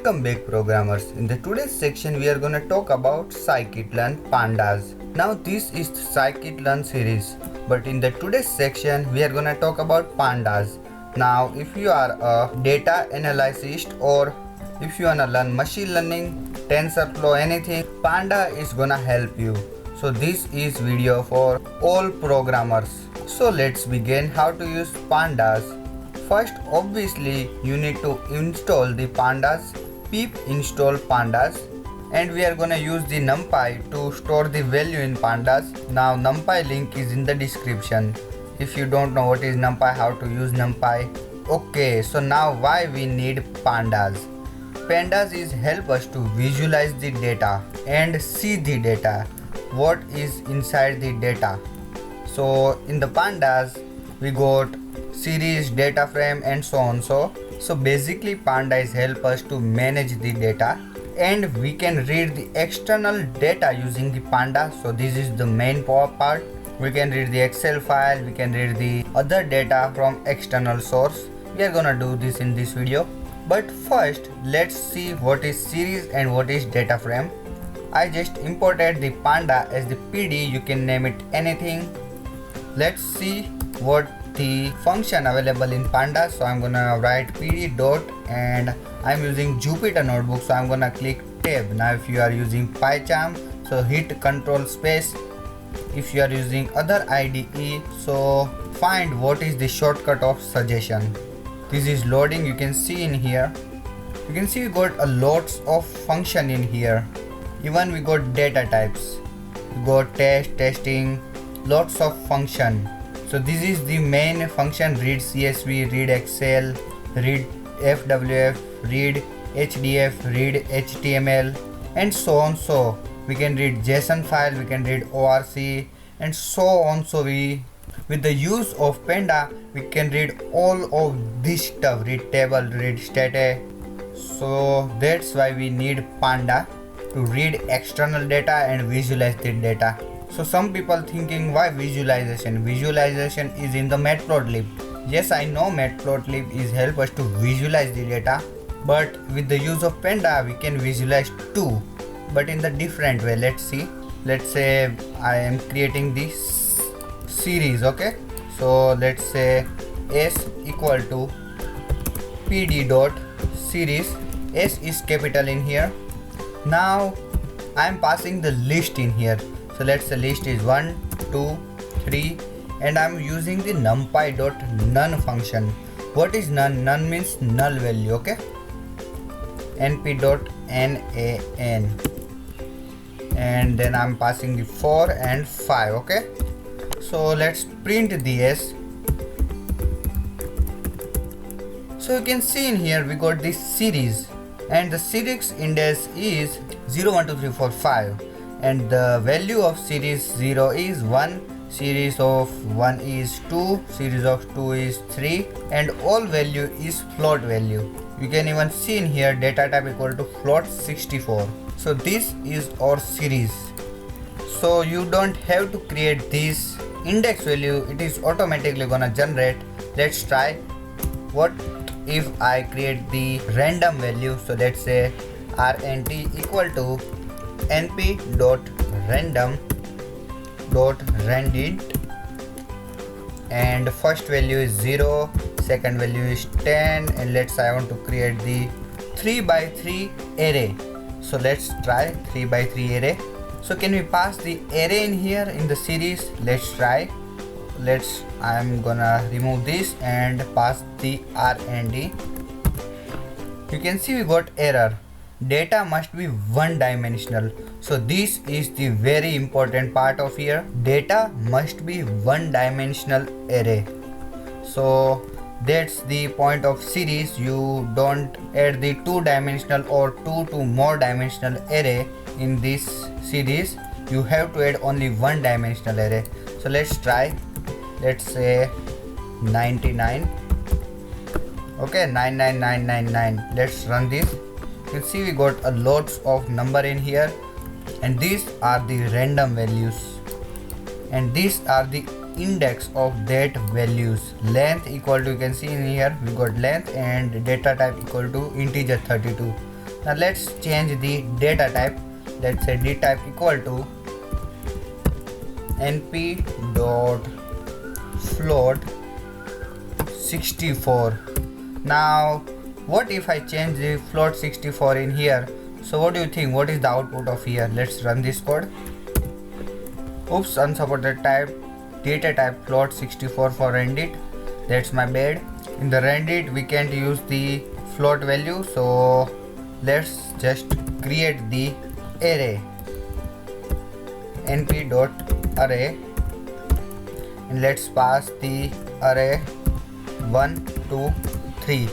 Welcome back programmers. In the today's section we are gonna talk about scikit-learn pandas. Now this is the scikit-learn series, but in the today's section we are gonna talk about pandas. Now if you are a data analyst or if you wanna learn machine learning, TensorFlow, anything, Panda is gonna help you. So this is video for all programmers. So let's begin how to use pandas. First, obviously you need to install the pandas, pip install pandas, and we are gonna use the numpy to store the value in pandas. Now numpy link is in the description. If you don't know what is numpy, how to use numpy. Okay, so now why we need pandas? Pandas is help us to visualize the data and see the data, what is inside the data. So in the pandas we got series, data frame and so on. So basically pandas help us to manage the data and we can read the external data using the panda. So this is the main part. We can read the Excel file, we can read the other data from external source. We are gonna do this in this video. But first let's see what is series and what is data frame. I just imported the panda as the PD, you can name it anything. Let's see what the function available in panda. So I'm gonna write pd dot and I'm using Jupyter notebook, so I'm gonna click tab. Now if you are using PyCharm, so hit control space. If you are using other IDE, so find what is the shortcut of suggestion. This is loading. You can see in here, you can see we got a lots of function in here. Even we got data types, we got test, testing, lots of function. So this is the main function: read CSV, read Excel, read FWF, read HDF, read HTML and so on. So we can read JSON file, we can read ORC and so on. So with the use of panda we can read all of this stuff, read table, read stata. So that's why we need panda to read external data and visualize the data. So some people thinking, why visualization? Visualization is in the matplotlib. Yes, I know matplotlib is help us to visualize the data, but with the use of panda we can visualize too, but in the different way. Let's see. Let's say I am creating this series. Okay, so let's say s equal to pd dot series. S is capital in here. Now I am passing the list in here. So let's say list is 1, 2, 3 and I'm using the numpy.none function. What is none? None means null value. Okay, np.nan and then I'm passing the 4 and 5. Okay, so let's print the s. So you can see in here we got this series and the series index is 0, 1, 2, 3, 4, 5 and the value of series 0 is 1, series of 1 is 2, series of 2 is 3 and all value is float value. You can even see in here data type equal to float 64. So this is our series. So you don't have to create this index value, it is automatically gonna generate. Let's try. What if I create the random value? So let's say rnt equal to np.random.randint and first value is 0, second value is 10 and let's say I want to create the 3 by 3 array. So let's try 3 by 3 array. So can we pass the array in here in the series? Let's try. I'm gonna remove this and pass the rnd. You can see we got error. Data must be one dimensional. So this is the very important part of here. Data must be one dimensional array. So that's the point of series. You don't add the two dimensional or two to more dimensional array in this series. You have to add only one dimensional array. So let's try. Let's say 99. Okay, 99999. Let's run this. You can see we got a lots of number in here and these are the random values and these are the index of that values. Length equal to, you can see in here we got length and data type equal to integer 32. Now let's change the data type. Let's say d type equal to np.float 64. Now what if I change the float 64 in here? So what do you think? What is the output of here? Let's run this code. Oops, unsupported type, data type float 64 for rendit. That's my bad. In the rendit we can't use the float value, so let's just create the array np.array and let's pass the array 1 2 3.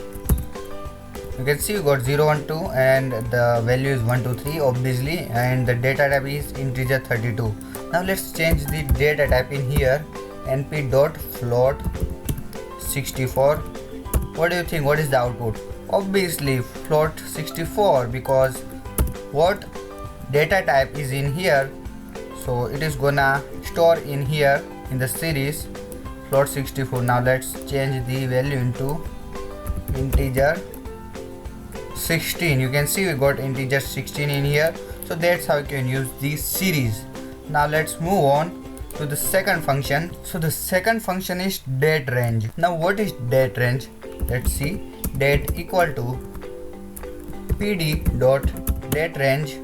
You can see we got 0 1 2 and the value is 1 2 3 obviously, and the data type is integer 32. Now let's change the data type in here, np.float 64. What do you think? What is the output? Obviously float 64, because what data type is in here, so it is gonna store in here in the series float 64. Now let's change the value into integer 16. You can see we got integer 16 in here, so that's how you can use the series. Now let's move on to the second function. So the second function is date range. Now what is date range? Let's see. Date equal to pd.dateRange.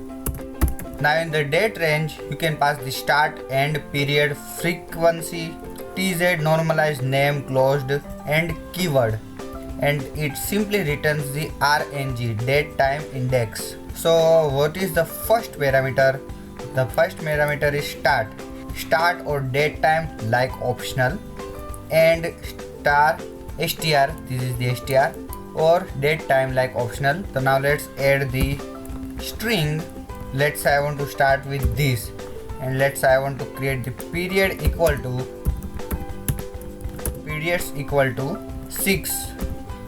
Now in the date range you can pass the start, end, period, frequency, tz, normalized, name, closed, and keyword, and it simply returns the RNG, date time index. So what is the first parameter? The first parameter is start or date time like optional, and star str, this is the str, or date time like optional. So now let's add the string. Let's say I want to start with this, and let's say I want to create the period equal to periods equal to 6.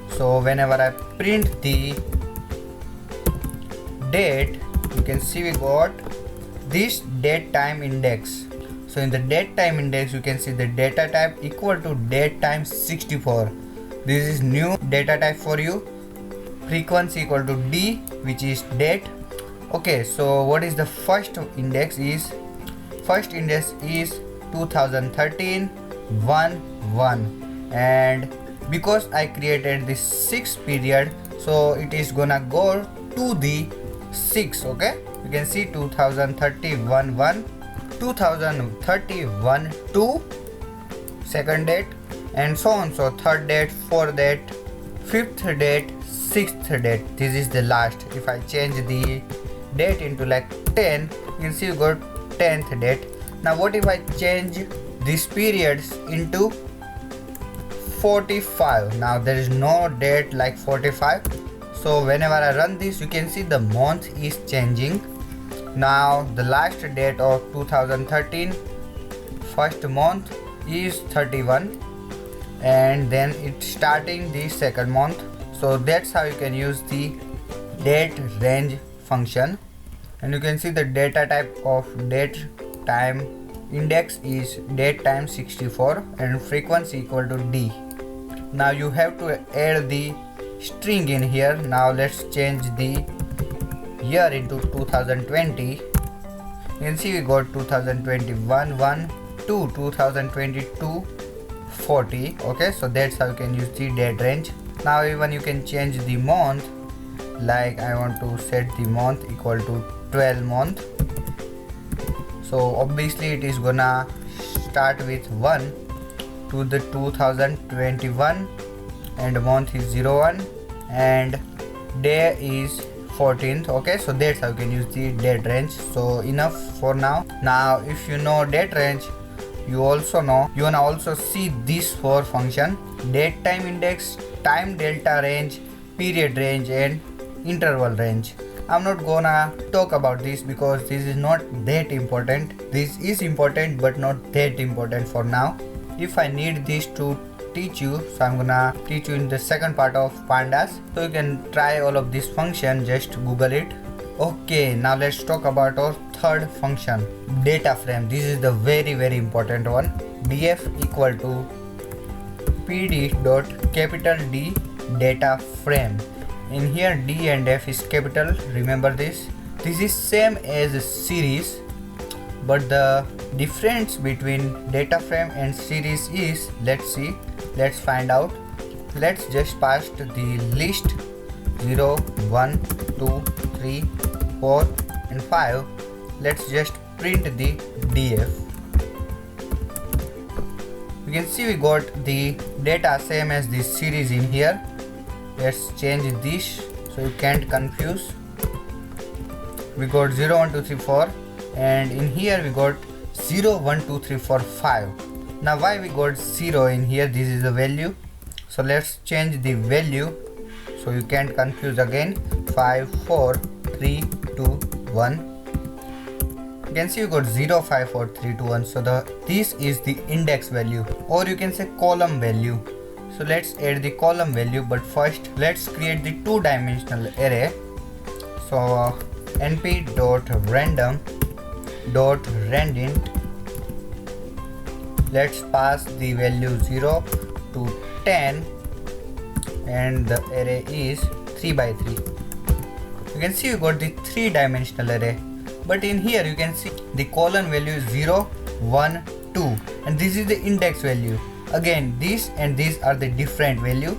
So whenever I print the date, you can see we got this date time index. So in the date time index you can see the data type equal to date time 64. This is new data type for you. Frequency equal to d, which is date. Okay, so what is the first index is? First index is 2013 1 1, and because I created this 6 period, so it is gonna go to the 6. Okay, you can see 2031 1, 2031 2, second date, and so on. So third date, fourth date, fifth date, sixth date. This is the last. If I change the date into like 10, you can see you got 10th date. Now what if I change these periods into 45? Now there is no date like 45, so whenever I run this you can see the month is changing. Now the last date of 2013, first month is 31, and then it's starting the second month. So that's how you can use the date range function. And you can see the data type of date time index is date time 64 and frequency equal to d. Now you have to add the string in here. Now let's change the year into 2020. You can see we got 2021 1 to 2022 40. Okay, so that's how you can use the date range. Now even you can change the month, like I want to set the month equal to 12 month. So obviously it is gonna start with 1 to the 2021, and month is 01 and day is 14th. Okay, so that's how you can use the date range. So enough for now. Now if you know date range, you also know you wanna also see these 4 function: date time index, time delta range, period range, and interval range. I'm not gonna talk about this because this is not that important. This is important but not that important for now. If I need this to teach you, so I'm gonna teach you in the second part of pandas, so you can try all of this function, just google it. Okay, now let's talk about our third function, data frame. This is the very important one. df equal to pd.capital D data frame. In here D and F is capital, remember this. This is same as a series, but the difference between data frame and series is, let's find out. Let's just pass the list 0, 1, 2, 3, 4 and 5. Let's just print the df. You can see we got the data same as this series in here. Let's change this so you can't confuse. We got 0, 1, 2, 3, 4 and in here we got 0, 1, 2, 3, 4, 5. Now why we got 0 in here? This is the value. So let's change the value so you can't confuse again. 5, 4, 3, 2, 1. You can see you got 0, 5, 4, 3, 2, 1. So this is the index value, or you can say column value. So let's add the column value, but first let's create the two-dimensional array. So np.random.randint. Let's pass the value 0 to 10 and the array is 3 by 3. You can see you got the three-dimensional array, but in here you can see the column value is 0, 1, 2 and this is the index value. Again this and these are the different value.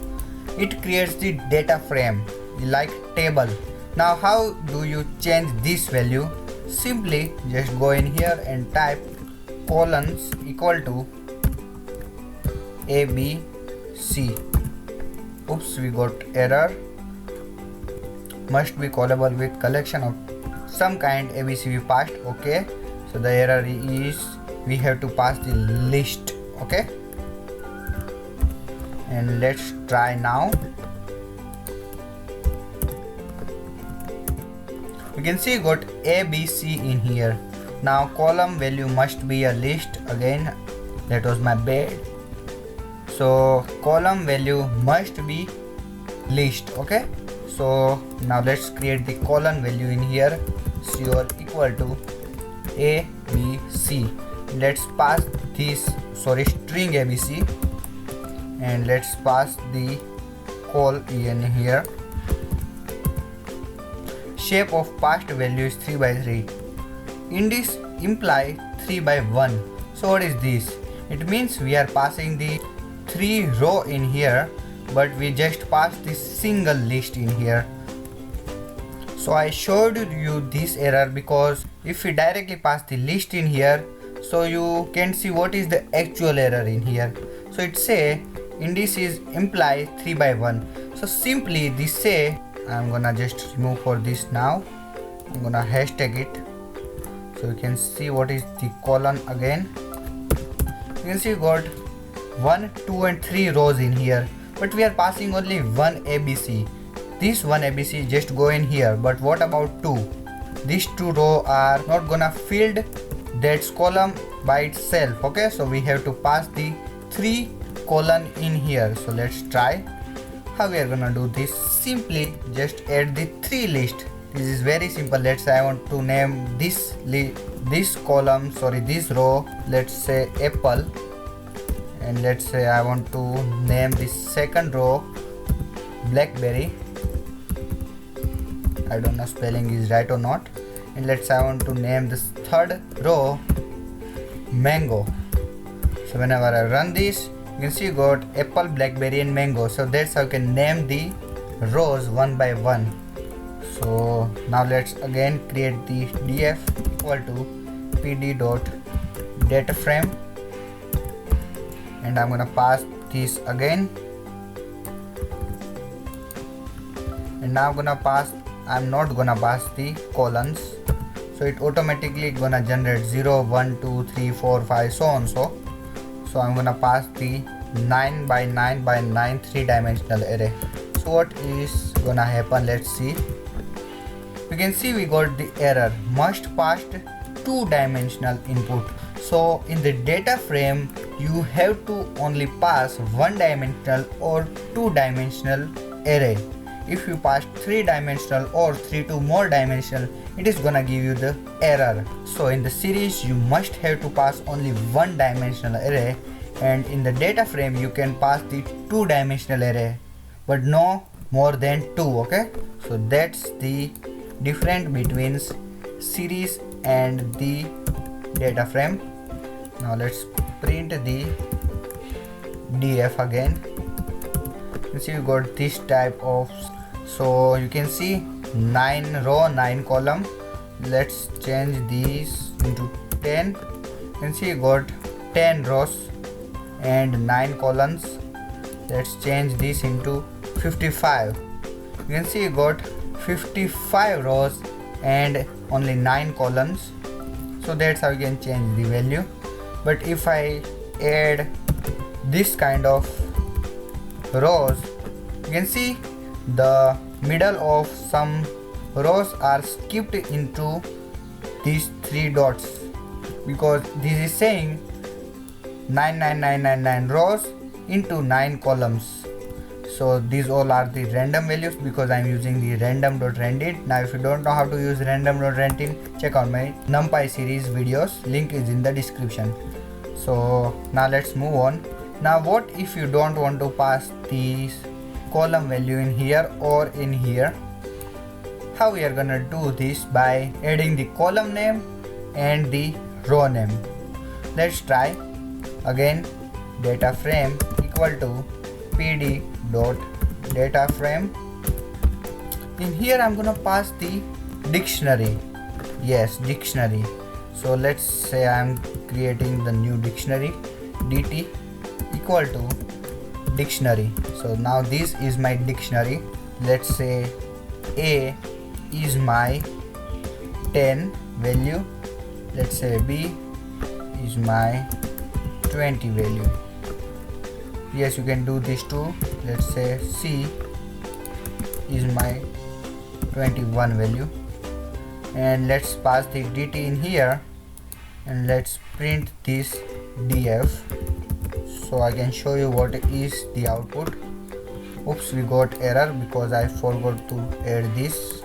It creates the data frame like table. Now how do you change this value? Simply just go in here and type colons equal to ABC. Oops, we got error. Must be callable with collection of some kind. ABC we passed. Okay, so the error is we have to pass the list. Okay, and let's try now. You can see got ABC in here. Now column value must be a list. Again, that was my bad. So column value must be list. Okay, so now let's create the column value in here. Col equal to ABC. Let's pass this string ABC and let's pass the col in here. Shape of passed value is 3 by 3. Index imply 3 by 1. So what is this? It means we are passing the 3 row in here, but we just pass this single list in here. So I showed you this error because if we directly pass the list in here, so you can see what is the actual error in here. So it say indices imply 3 by 1. So simply this say, I'm gonna just remove for this now. I'm gonna hashtag it so you can see what is the colon again. You can see you got 1, 2 and 3 rows in here, but we are passing only one ABC. This one ABC just go in here, but what about 2? These 2 rows are not gonna fill that column by itself. Okay, so we have to pass the 3 colon in here. So let's try how we are gonna do this. Simply just add the 3 list. This is very simple. Let's say I want to name this column, this row, let's say apple, and let's say I want to name this second row blackberry. I don't know spelling is right or not. And let's say I want to name this third row mango. So whenever I run this, you can see you got apple, blackberry and mango. So that's how you can name the rows one by one. So now let's again create the df equal to pd.dataframe, and I'm gonna pass this again, and now I'm not gonna pass the colons, so it automatically gonna generate 0, 1, 2, 3, 4, 5 so on. So I'm gonna pass the 9 by 9 by 9 3-dimensional array. So what is gonna happen, let's see. You can see we got the error, must pass 2-dimensional input. So in the data frame you have to only pass 1-dimensional or 2-dimensional array. If you pass 3-dimensional or 3 to more dimensional, it is gonna give you the error. So in the series you must have to pass only 1-dimensional array, and in the data frame you can pass the 2-dimensional array. But no, more than 2. Okay, so that's the difference between series and the data frame. Now let's print the df again. You see, you got this type of, so you can see 9 row 9 column. Let's change these into 10. You can see you got 10 rows and 9 columns. Let's change this into 55. You can see you got 55 rows and only 9 columns. So that's how you can change the value. But if I add this kind of rows, you can see the middle of some rows are skipped into these 3 dots, because this is saying 99999 rows into 9 columns. So these all are the random values because I'm using the random.rendit. Now if you don't know how to use random.rendit, check out my NumPy series videos, link is in the description. So now let's move on. Now what if you don't want to pass these column value in here or in here? How we are gonna do this? By adding the column name and the row name. Let's try. Again, data frame equal to pd dot data frame. In here I'm gonna pass the dictionary. Yes, dictionary. So let's say I'm creating the new dictionary, dt equal to dictionary. So now this is my dictionary. Let's say a is my 10 value. Let's say b is my 20 value. Yes, you can do this too. Let's say c is my 21 value, and let's pass the dt in here, and let's print this df so I can show you what is the output. Oops, we got error because I forgot to add this.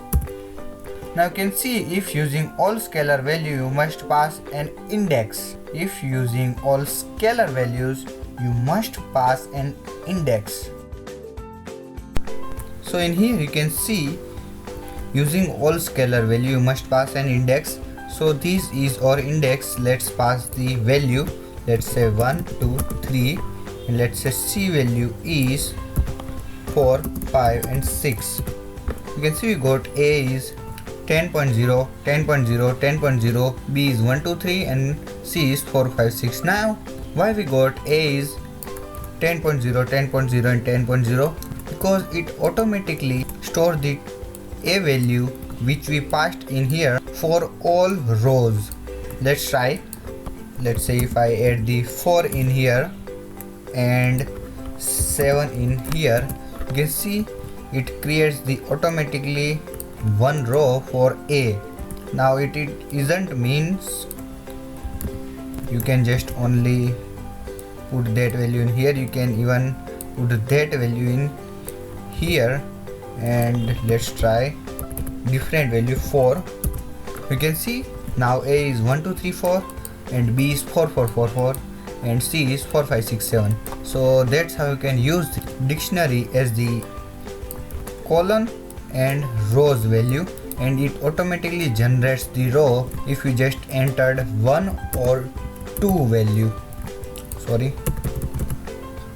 Now you can see, if using all scalar value you must pass an index. If using all scalar values you must pass an index. So in here you can see, using all scalar value you must pass an index. So this is our index. Let's pass the value. Let's say 1 2 3, and let's say c value is 4 5 and 6. You can see we got a is 10.0 10.0 10.0, b is 1 2 3, and c is 4 5 6. Now why we got a is 10.0 10.0 and 10.0? Because it automatically stores the a value which we passed in here for all rows. Let's try. Let's say if I add the 4 in here and 7 in here, you can see it creates the automatically one row for a. Now it isn't means you can just only put that value in here. You can even put that value in here, and let's try different value 4. You can see now a is 1 2 3 4, and b is 4 4 4 4, and c is 4 5 6 7. So that's how you can use the dictionary as the column and rows value, and it automatically generates the row if you just entered 1 or 2 value. Sorry,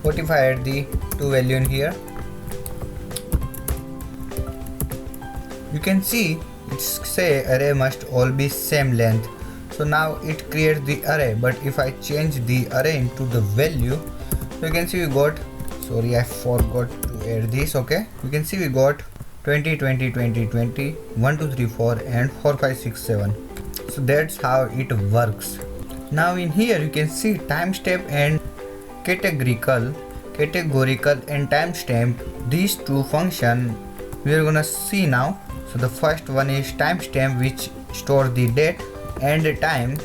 what if I add the 2 value in here? You can see it's say array must all be same length. So now it creates the array, but if I change the array into the value, so you can see we got, sorry I forgot to add this. Okay, you can see we got 20 20 20 20 1 2 3 4 and 4 5 6 7. So that's how it works. Now in here you can see timestamp and categorical and timestamp. These two functions we are gonna see now. So the first one is timestamp, which stores the date and the time.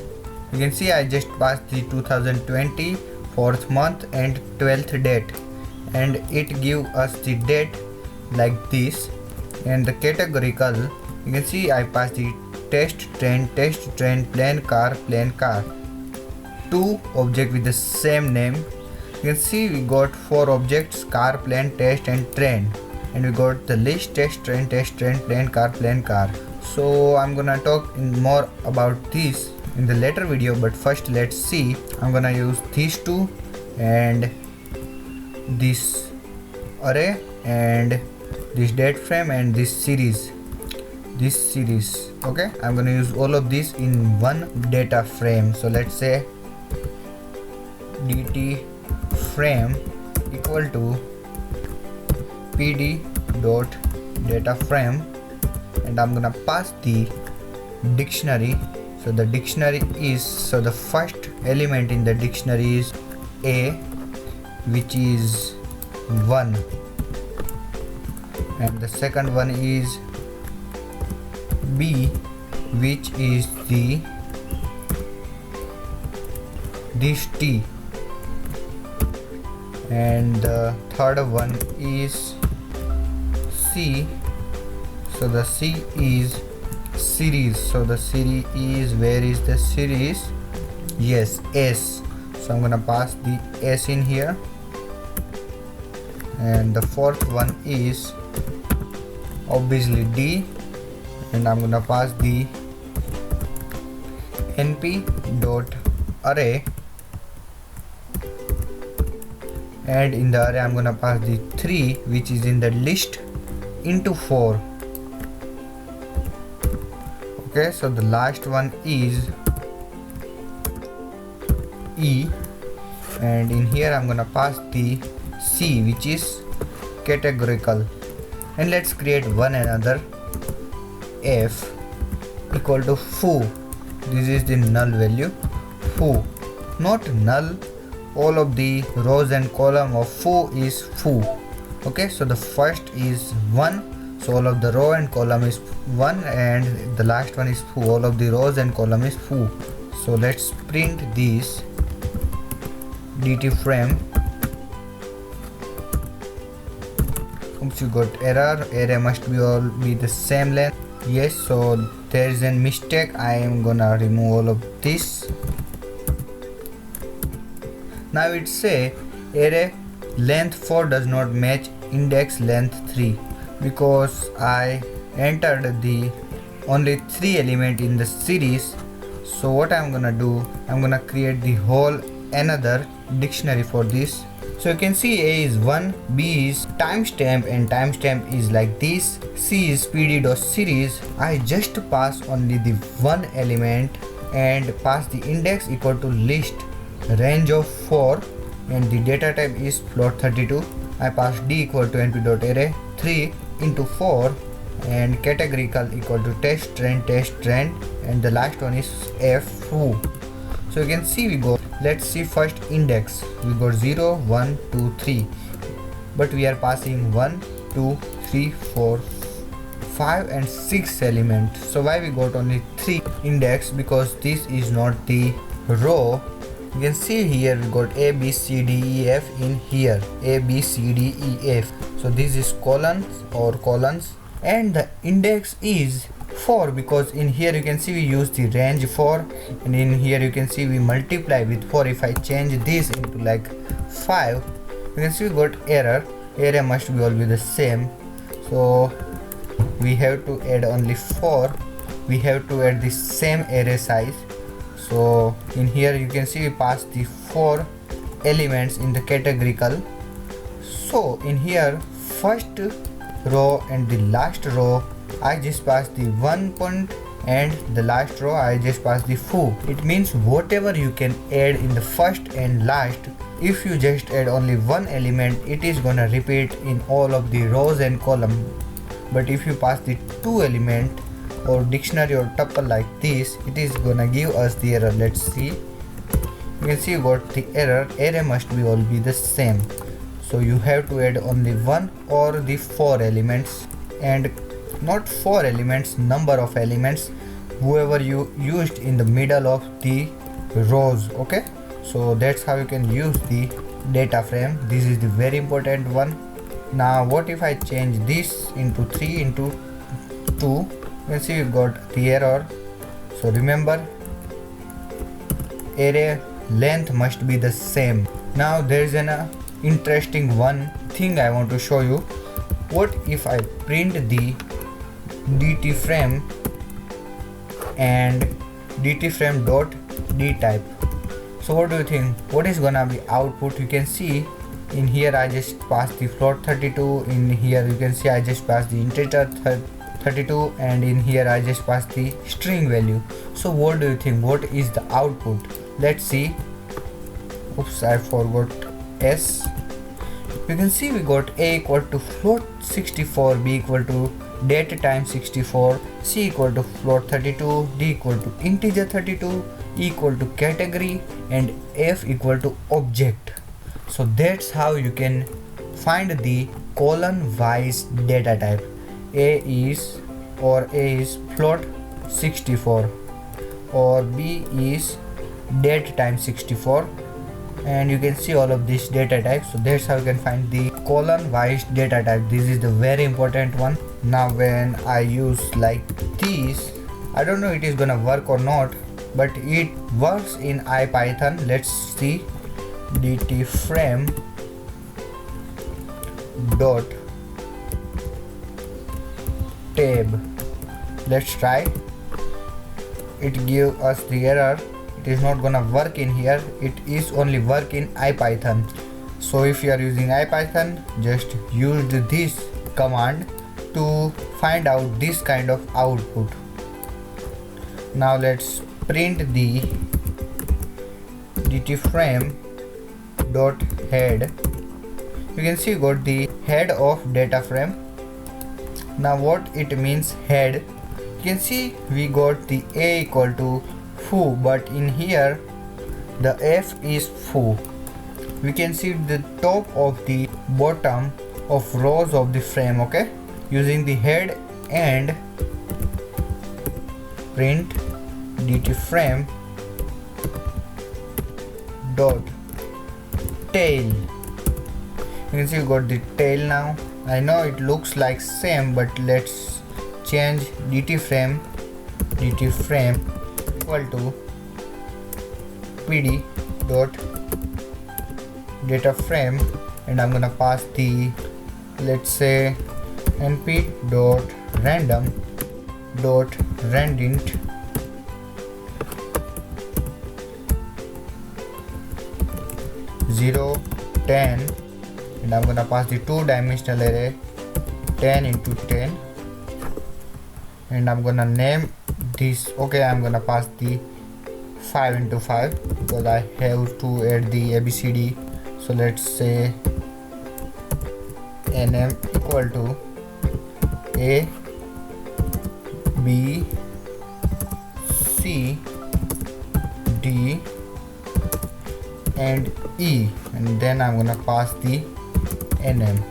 You can see I just passed the 2020 4th month and 12th date, and it gives us the date like this. And the categorical, you can see I passed the test train, plane car. Two objects with the same name. You can see we got 4 objects: car, plane, test and train. and we got the list test train, plain car. So I'm gonna talk more about this in the later video, but first let's see. I'm gonna use these two and this array and this date frame and this series. Okay, I'm gonna use all of this in one data frame. So let's say dt frame equal to pd dot data frame, and I'm gonna pass the dictionary. So the dictionary is, so the first element in the dictionary is a, which is 1, and the second one is b, which is this t, and the third one is c. So the c is series. So the series is, where is the series? Yes, s. So I'm gonna pass the s in here, and the fourth one is obviously d, and I'm gonna pass the np dot array, and in the array I'm gonna pass the 3, which is in the list, into 4. Okay, so the last one is e, and in here I'm gonna pass the c, which is categorical. And let's create one another f equal to foo. This is the null value, foo, not null. All of the rows and column of foo is foo. Okay, so the first is 1, so all of the row and column is 1, and the last one is foo, all of the rows and column is foo. So let's print this dt frame. Oops, you got error. Array must be all be the same length. Yes, so there is a mistake. I am gonna remove all of this. Now it say array length 4 does not match index length 3, because I entered the only 3 element in the series. So what I'm gonna do, I'm gonna create the whole another dictionary for this. So you can see a is 1, b is timestamp, and timestamp is like this, c is pd.series. I just pass only the one element and pass the index equal to list, range of 4, and the data type is float32. I pass d equal to np.array 3 into 4, and categorical equal to test trend, and the last one is f foo. So you can see we go, let's see first index. We got 0, 1, 2, 3, but we are passing 1, 2, 3, 4, 5 and 6 elements. So why we got only 3 index? Because this is not the row. You can see here we got a b c d e f in here, a b c d e f. So this is columns, and the index is 4, because in here you can see we use the range 4, and in here you can see we multiply with 4. If I change this into like 5, you can see we got error. Array must be all be the same, so we have to add only 4. We have to add the same array size. So in here you can see we pass the 4 elements in the categorical. So in here first row and the last row I just pass the 1 point, and the last row I just pass the foo. It means whatever you can add in the first and last, if you just add only one element, it is gonna repeat in all of the rows and column. But if you pass the 2 element or dictionary or tuple like this, it is gonna give us the error. Let's see. You can see you got the error. Array must be all be the same, so you have to add only 1 or the 4 elements, and not 4 elements, number of elements, whoever you used in the middle of the rows. Okay, so that's how you can use the data frame. This is the very important one. Now what if I change this into 3 into 2? You can see you got the error. So remember, array length must be the same. Now there is an interesting one thing I want to show you. what if I print the dt frame and dt frame dot d type? So what do you think? What is gonna be output? You can see in here I just passed the float 32. In here you can see I just passed the integer 32, and in here I just passed the string value. So what do you think? What is the output? Let's see. Oops, I forgot S. You can see we got A equal to float 64, B equal to date times 64, C equal to float 32, D equal to integer 32, E equal to category, and F equal to object. So that's how you can find the column wise data type. A is float 64, or B is date times 64, and you can see all of these data types. So that's how you can find the column wise data type. This is the very important one. Now when I use like these, I don't know it is gonna work or not, but it works in IPython. Let's see. dt frame dot tab. Let's try. It give us the error. It is not gonna work in here. It is only work in IPython. So if you are using IPython, just use this command to find out this kind of output. Now let's print the dt frame dot head. You can see got the head of data frame. Now what it means head, you can see we got the A equal to foo, but in here the F is foo. We can see the top of the bottom of rows of the frame. Okay, using the head and print dt frame dot tail. You can see you got the tail now. I know it looks like same, but let's change dt frame equal to pd dot data frame, and I'm gonna pass the, let's say, np dot random dot randint zero 10, and I'm gonna pass the two-dimensional array 10 into 10, and I'm gonna name this. Okay, I'm gonna pass the 5 into 5 because I have to add the ABCD. So let's say nm equal to A, B, C, D, and E, and then I'm gonna pass the nm.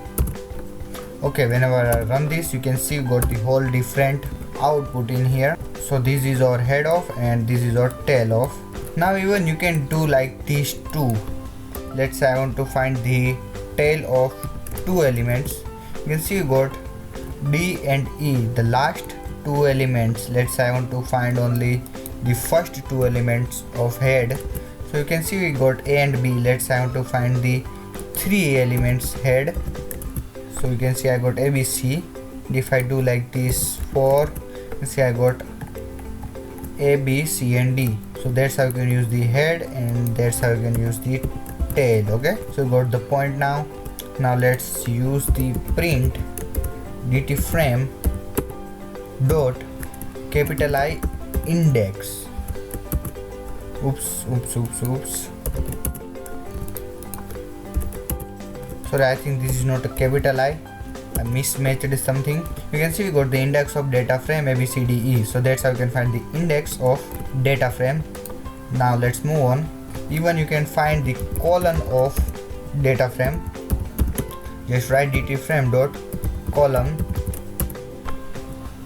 Okay, whenever I run this, you can see we got the whole different output in here. So this is our head of and this is our tail of. Now even you can do like these two. Let's say I want to find the tail of two elements. You can see you got D and E, the last two elements. Let's say I want to find only the first two elements of head. So you can see we got A and B. Let's say I want to find the three elements head. So you can see I got ABC. If I do like this 4, you can see I got A, B, C and D. So that's how you can use the head, and that's how you can use the tail. Okay, so you got the point now. Now let's use the print dt frame dot capital I index. Oops. Sorry, I think this is not a capital I mismatched something. You can see we got the index of data frame ABCDE. So that's how you can find the index of data frame. Now let's move on. Even you can find the column of data frame. Just write dt frame dot column.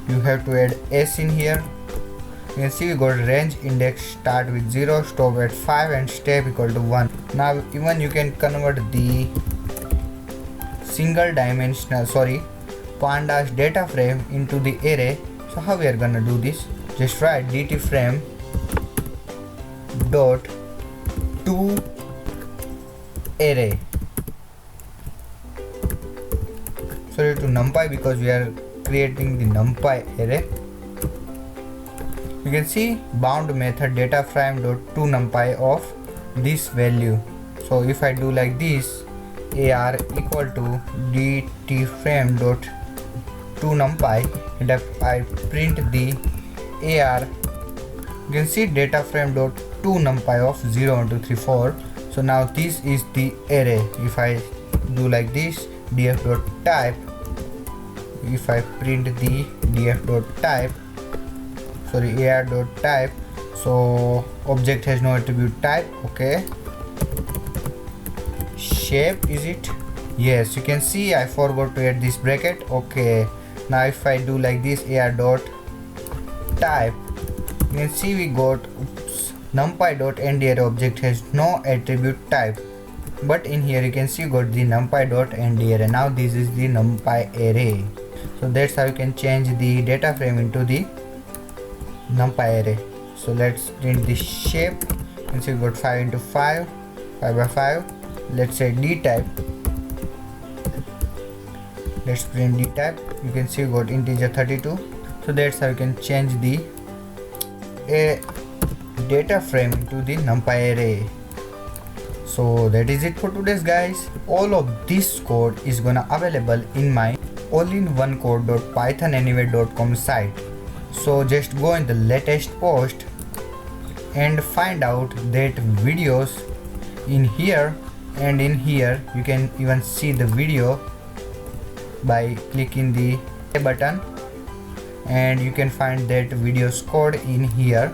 You have to add s in here. You can see we got range index start with 0, stop at 5, and step equal to 1. Now even you can convert the pandas data frame into the array. So how we are gonna do this? Just write dt frame dot to array. So sorry, to NumPy, because we are creating the NumPy array. You can see bound method data frame dot to NumPy of this value. So if I do like this, AR equal to DT frame dot to NumPy, and if I print the AR, you can see data frame dot to NumPy of 0 1 2 3 4. So now this is the array. If I do like this, df dot type, if I print the df dot type, sorry, AR dot type, so object has no attribute type. Okay, shape, is it? Yes, you can see I forgot to add this bracket. Okay, now if I do like this, AR dot type, you can see we got NumPy.endArray object has no attribute type, but in here you can see got the NumPy.endArray. Now this is the NumPy array. So that's how you can change the data frame into the NumPy array. So let's print the shape. You can see we got 5 into 5, 5 by 5. Let's say D type. Let's print D type. You can see we got integer 32. So that's how you can change the data frame into the NumPy array. So that is it for today's, guys. All of this code is gonna available in my allinoneCode.pythonanyway.com site. So just go in the latest post and find out that videos in here, and in here you can even see the video by clicking the play button, and you can find that video's code in here.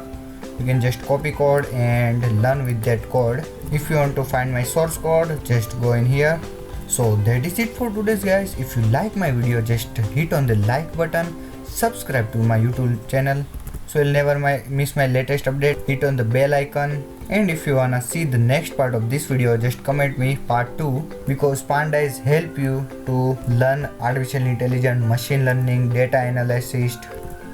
You can just copy code and learn with that code. If you want to find my source code, just go in here. So that is it for today's, guys. If you like my video, just hit on the like button, subscribe to my YouTube channel so you'll never miss my latest update. Hit on the bell icon, and if you wanna see the next part of this video, just comment me part 2, because Pandas help you to learn artificial intelligence, machine learning, data analysis,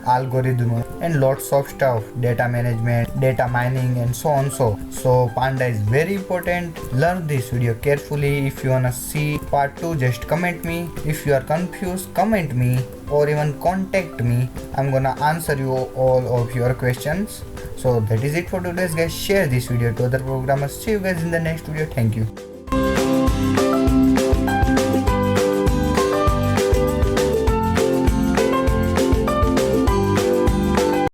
algorithm, and lots of stuff, data management, data mining, and so on. So Panda is very important. Learn this video carefully. If you wanna see part 2, just comment me. If you are confused, comment me or even contact me. I'm gonna answer you all of your questions. So that is it for today's, guys. Share this video to other programmers. See you guys in the next video. Thank you.